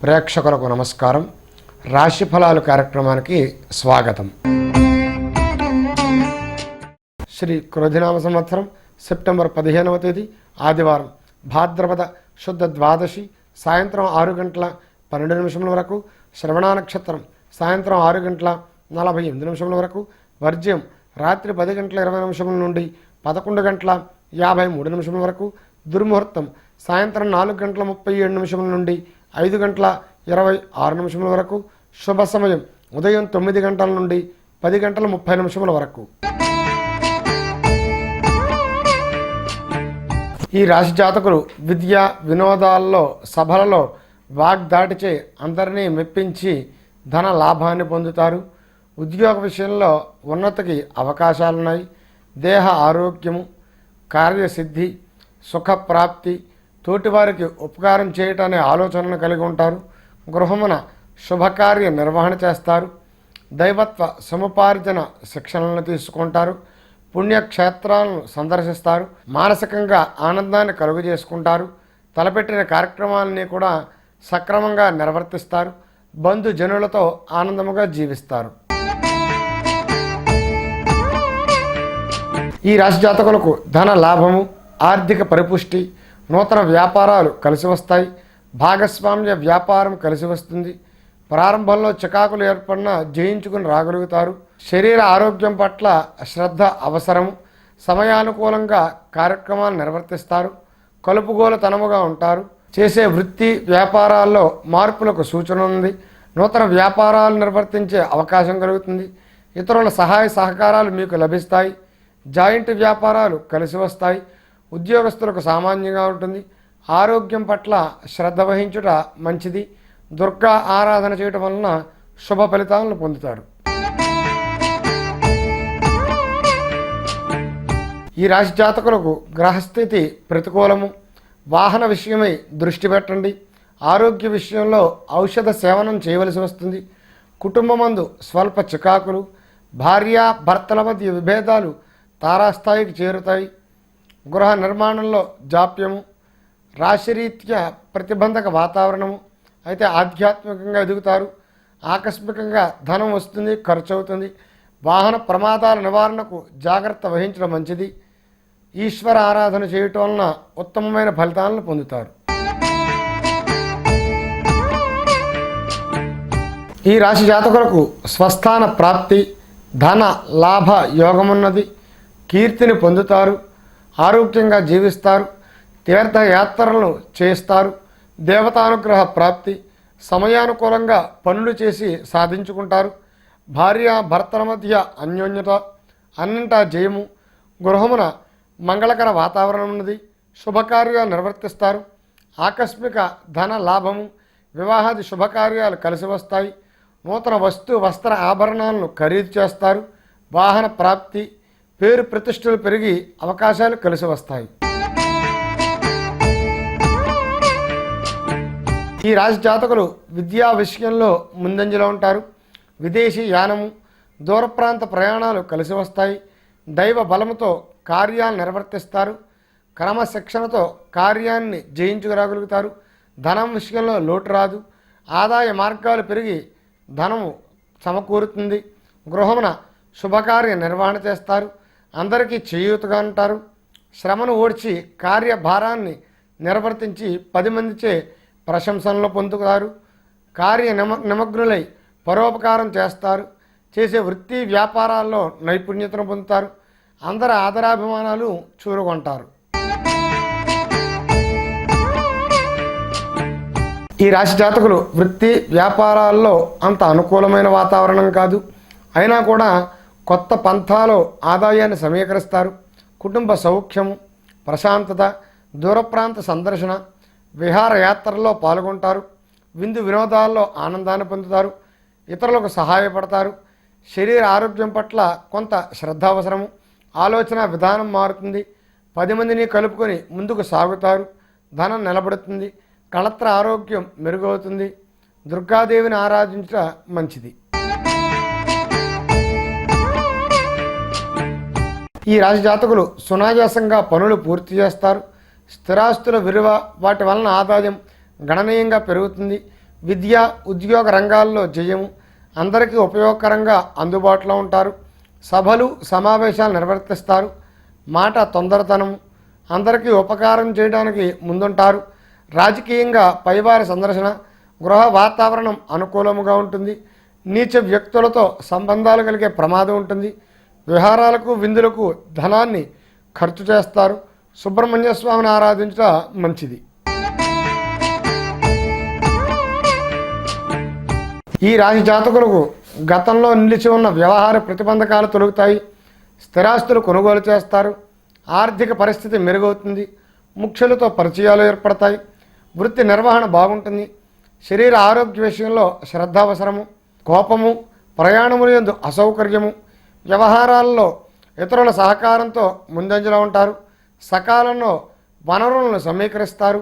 ప్రేక్షకులకు నమస్కారం. రాశి ఫలాలు కార్యక్రమానికి స్వాగతం. శ్రీ క్రోధినామ సంవత్సరం సెప్టెంబర్ 15వ తేదీ ఆదివారం, భాద్రపద శుద్ధ ద్వాదశి సాయంత్రం 6:12 వరకు, శ్రవణ నక్షత్రం సాయంత్రం 6:48 వరకు, వర్జ్యం రాత్రి 10:20 నుండి 11:53 వరకు, దుర్ముహూర్తం సాయంత్రం 4:37 నుండి 5:26 వరకు, శుభ సమయం ఉదయం 9 గంటల నుండి 10:30 వరకు. ఈ రాశి జాతకులు విద్య వినోదాల్లో సభలలో వాగ్దాటిచే అందరినీ మెప్పించి ధన లాభాన్ని పొందుతారు. ఉద్యోగ విషయంలో ఉన్నతికి అవకాశాలున్నాయి. దేహ ఆరోగ్యము, కార్యసిద్ధి, సుఖప్రాప్తి, తోటివారికి ఉపకారం చేయటనే ఆలోచనను కలిగి ఉంటారు. గృహమున శుభకార్య నిర్వహణ చేస్తారు. దైవత్వ సముపార్జన శిక్షణలను తీసుకుంటారు. పుణ్యక్షేత్రాలను సందర్శిస్తారు. మానసికంగా ఆనందాన్ని కలుగజేసుకుంటారు. తలపెట్టిన కార్యక్రమాలని కూడా సక్రమంగా నిర్వర్తిస్తారు. బంధుజనులతో ఆనందముగా జీవిస్తారు. ఈ రాశి జాతకులకు ధన లాభము, ఆర్థిక పరిపుష్టి, నూతన వ్యాపారాలు కలిసి వస్తాయి. భాగస్వామ్య వ్యాపారం కలిసి వస్తుంది. ప్రారంభంలో చికాకులు ఏర్పడినా జయించుకుని రాగలుగుతారు. శరీర ఆరోగ్యం పట్ల శ్రద్ధ అవసరము. సమయానుకూలంగా కార్యక్రమాలు నిర్వర్తిస్తారు. కలుపుగోలుతనముగా ఉంటారు. చేసే వృత్తి వ్యాపారాల్లో మార్పులకు సూచన ఉంది. నూతన వ్యాపారాలు నిర్వర్తించే అవకాశం కలుగుతుంది. ఇతరుల సహాయ సహకారాలు మీకు లభిస్తాయి. జాయింట్ వ్యాపారాలు కలిసి వస్తాయి. ఉద్యోగస్తులకు సామాన్యంగా ఉంటుంది. ఆరోగ్యం పట్ల శ్రద్ధ వహించుట మంచిది. దుర్గా ఆరాధన చేయటం వలన శుభ ఫలితాలను పొందుతారు. ఈ రాశి జాతకులకు గ్రహస్థితి ప్రతికూలము. వాహన విషయమై దృష్టి పెట్టండి. ఆరోగ్య విషయంలో ఔషధ సేవనం చేయవలసి వస్తుంది. కుటుంబమందు స్వల్ప చికాకులు, భార్యాభర్తల మధ్య విభేదాలు తారాస్థాయికి చేరుతాయి. గృహ నిర్మాణంలో జాప్యము, రాశిరీత్యా ప్రతిబంధక వాతావరణము. అయితే ఆధ్యాత్మికంగా ఎదుగుతారు. ఆకస్మికంగా ధనం వస్తుంది, ఖర్చు అవుతుంది. వాహన ప్రమాదాల నివారణకు జాగ్రత్త వహించడం మంచిది. ఈశ్వర ఆరాధన చేయటం వలన ఉత్తమమైన ఫలితాలను పొందుతారు. ఈ రాశి జాతకులకు స్వస్థాన ప్రాప్తి, ధన లాభ యోగమున్నది. కీర్తిని పొందుతారు. ఆరోగ్యంగా జీవిస్తారు. తీర్థయాత్రలను చేస్తారు. దేవతానుగ్రహ ప్రాప్తి. సమయానుకూలంగా పనులు చేసి సాధించుకుంటారు. భార్యాభర్తల మధ్య అన్యోన్యత, అన్నింటా జయము. గృహమున మంగళకర వాతావరణం ఉన్నది. శుభకార్యాలు నిర్వర్తిస్తారు. ఆకస్మిక ధన లాభము, వివాహాది శుభకార్యాలు కలిసి వస్తాయి. నూతన వస్త్ర ఆభరణాలను ఖరీదు చేస్తారు. వాహన ప్రాప్తి, పేరు ప్రతిష్టలు పెరిగి అవకాశాలు కలిసి వస్తాయి. ఈ రాశి జాతకులు విద్యా విషయంలో ముందంజలో ఉంటారు. విదేశీ యానము, దూర ప్రాంత ప్రయాణాలు కలిసి వస్తాయి. దైవ బలముతో కార్యాలు నిర్వర్తిస్తారు. క్రమశిక్షణతో కార్యాన్ని జయించుకురాగలుగుతారు. ధనం విషయంలో లోటు రాదు. ఆదాయ మార్గాలు పెరిగి ధనము సమకూరుతుంది. గృహమున శుభకార్య నిర్వహణ చేస్తారు. అందరికీ చేయూతగా ఉంటారు. శ్రమను ఓడ్చి కార్యభారాన్ని నిర్వర్తించి 10 మందిచే ప్రశంసనలు పొందుతారు. నిమగ్నులై పరోపకారం చేస్తారు. చేసే వృత్తి వ్యాపారాల్లో నైపుణ్యతను పొందుతారు. అందరి ఆదరాభిమానాలు చూరుకుంటారు. ఈ రాశి జాతకులు వృత్తి వ్యాపారాల్లో అంత అనుకూలమైన వాతావరణం కాదు. అయినా కూడా కొత్త పంథాలో ఆదాయాన్ని సమీకరిస్తారు. కుటుంబ సౌఖ్యము, ప్రశాంతత, దూర ప్రాంత సందర్శన, విహారయాత్రల్లో పాల్గొంటారు. విందు వినోదాల్లో ఆనందాన్ని పొందుతారు. ఇతరులకు సహాయపడతారు. శరీర ఆరోగ్యం పట్ల కొంత శ్రద్ధ అవసరము. ఆలోచన విధానం మారుతుంది. 10 మందిని కలుపుకొని ముందుకు సాగుతారు. ధనం నిలబడుతుంది. కళత్ర ఆరోగ్యం మెరుగవుతుంది. దుర్గాదేవిని ఆరాధించట మంచిది. ఈ రాశి జాతకులు సునాయాసంగా పనులు పూర్తి చేస్తారు. స్థిరాస్తుల విలువ వాటి వలన ఆదాయం గణనీయంగా పెరుగుతుంది. విద్య ఉద్యోగ రంగాల్లో జయము, అందరికీ ఉపయోగకరంగా అందుబాటులో ఉంటారు. సభలు సమావేశాలు నిర్వర్తిస్తారు. మాట తొందరతనం, అందరికీ ఉపకారం చేయడానికి ముందుంటారు. రాజకీయంగా పైవారి సందర్శన, గృహ వాతావరణం అనుకూలముగా ఉంటుంది. నీచ వ్యక్తులతో సంబంధాలు కలిగే ప్రమాదం ఉంటుంది. విహారాలకు విందులకు ధనాన్ని ఖర్చు చేస్తారు. సుబ్రహ్మణ్య స్వామిని ఆరాధించట మంచిది. ఈ రాశి జాతకులకు గతంలో నిలిచి ఉన్న వ్యవహార ప్రతిబంధకాలు తొలగుతాయి. స్థిరాస్తులు కొనుగోలు చేస్తారు. ఆర్థిక పరిస్థితి మెరుగవుతుంది. ముఖ్యులతో పరిచయాలు ఏర్పడతాయి. వృత్తి నిర్వహణ బాగుంటుంది. శరీర ఆరోగ్య విషయంలో శ్రద్ధ అవసరము. కోపము, ప్రయాణముల యందు అసౌకర్యము. వ్యవహారాల్లో ఇతరుల సహకారంతో ముందంజలో ఉంటారు. సకాలంలో వనరులను సమీకరిస్తారు.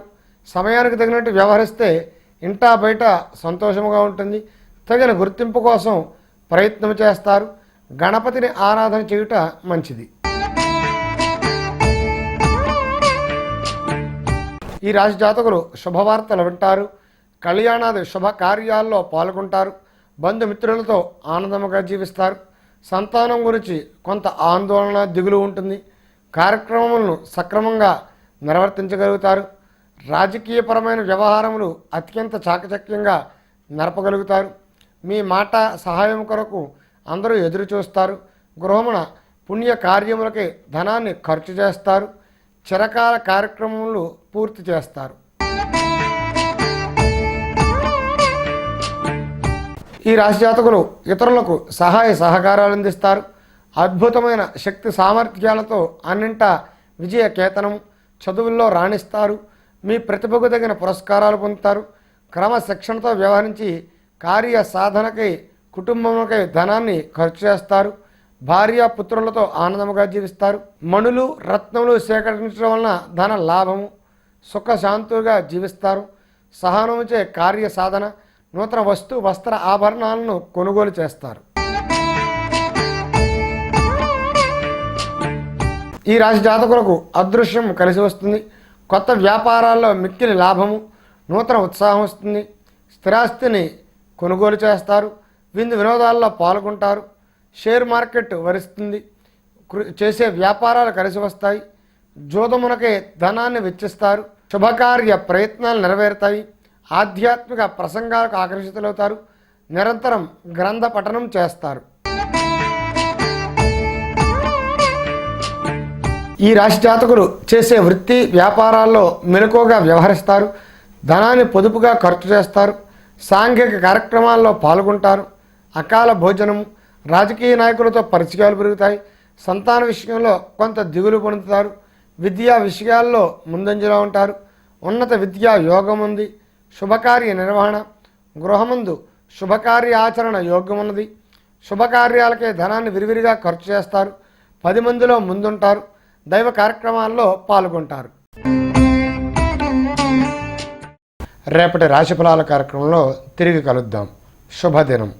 సమయానికి తగినట్టు వ్యవహరిస్తే ఇంటా బయట సంతోషముగా ఉంటుంది. తగిన గుర్తింపు కోసం ప్రయత్నం చేస్తారు. గణపతిని ఆరాధన చేయుట మంచిది. ఈ రాశి జాతకులు శుభవార్తలు వింటారు. కళ్యాణాది శుభ కార్యాల్లో పాల్గొంటారు. బంధుమిత్రులతో ఆనందముగా జీవిస్తారు. సంతానం గురించి కొంత ఆందోళన దిగులు ఉంటుంది. కార్యక్రమములను సక్రమంగా నిర్వర్తించగలుగుతారు. రాజకీయపరమైన వ్యవహారములు అత్యంత చాకచక్యంగా నడపగలుగుతారు. మీ మాట సహాయం కొరకు అందరూ ఎదురు చూస్తారు. గృహమున పుణ్య కార్యములకి ధనాన్ని ఖర్చు చేస్తారు. చిరకాల కార్యక్రమములు పూర్తి చేస్తారు. ఈ రాశి జాతకులు ఇతరులకు సహాయ సహకారాలు అందిస్తారు. అద్భుతమైన శక్తి సామర్థ్యాలతో అన్నింటా విజయ కేతనం. చదువుల్లో రాణిస్తారు. మీ ప్రతిభకు తగిన పురస్కారాలు పొందుతారు. క్రమశిక్షణతో వ్యవహరించి కార్య సాధనకై కుటుంబములకై ధనాన్ని ఖర్చు చేస్తారు. భార్య పుత్రులతో ఆనందముగా జీవిస్తారు. మణులు రత్నములు సేకరించడం వలన ధన లాభము. సుఖశాంతులుగా జీవిస్తారు. సహనముచే కార్య సాధన, నూతన వస్త్ర ఆభరణాలను కొనుగోలు చేస్తారు. ఈ రాశి జాతకులకు అదృశ్యం కలిసి వస్తుంది. కొత్త వ్యాపారాల్లో మిక్కిలి లాభము, నూతన ఉత్సాహం వస్తుంది. స్థిరాస్తిని కొనుగోలు చేస్తారు. విందు వినోదాల్లో పాల్గొంటారు. షేర్ మార్కెట్ వరిస్తుంది. చేసే వ్యాపారాలు కలిసి వస్తాయి. జోదమునకే ధనాన్ని వెచ్చిస్తారు. శుభకార్య ప్రయత్నాలు నెరవేరుతాయి. ఆధ్యాత్మిక ప్రసంగాలకు ఆకర్షితులవుతారు. నిరంతరం గ్రంథ పఠనం చేస్తారు. ఈ రాశి జాతకులు చేసే వృత్తి వ్యాపారాల్లో మెలకువగా వ్యవహరిస్తారు. ధనాన్ని పొదుపుగా ఖర్చు చేస్తారు. సాంఘిక కార్యక్రమాల్లో పాల్గొంటారు. అకాల భోజనము, రాజకీయ నాయకులతో పరిచయాలు పెరుగుతాయి. సంతాన విషయంలో కొంత దిగులు పొందుతారు. విద్యా విషయాల్లో ముందంజలో ఉంటారు. ఉన్నత విద్యా యోగం ఉంది. శుభకార్య నిర్వహణ, గృహమందు శుభకార్య ఆచరణ యోగ్యమున్నది. శుభకార్యాలకే ధనాన్ని విరివిరిగా ఖర్చు చేస్తారు. 10 మందిలో ముందుంటారు. దైవ కార్యక్రమాల్లో పాల్గొంటారు. రేపటి రాశిఫలాల కార్యక్రమంలో తిరిగి కలుద్దాం. శుభదినం.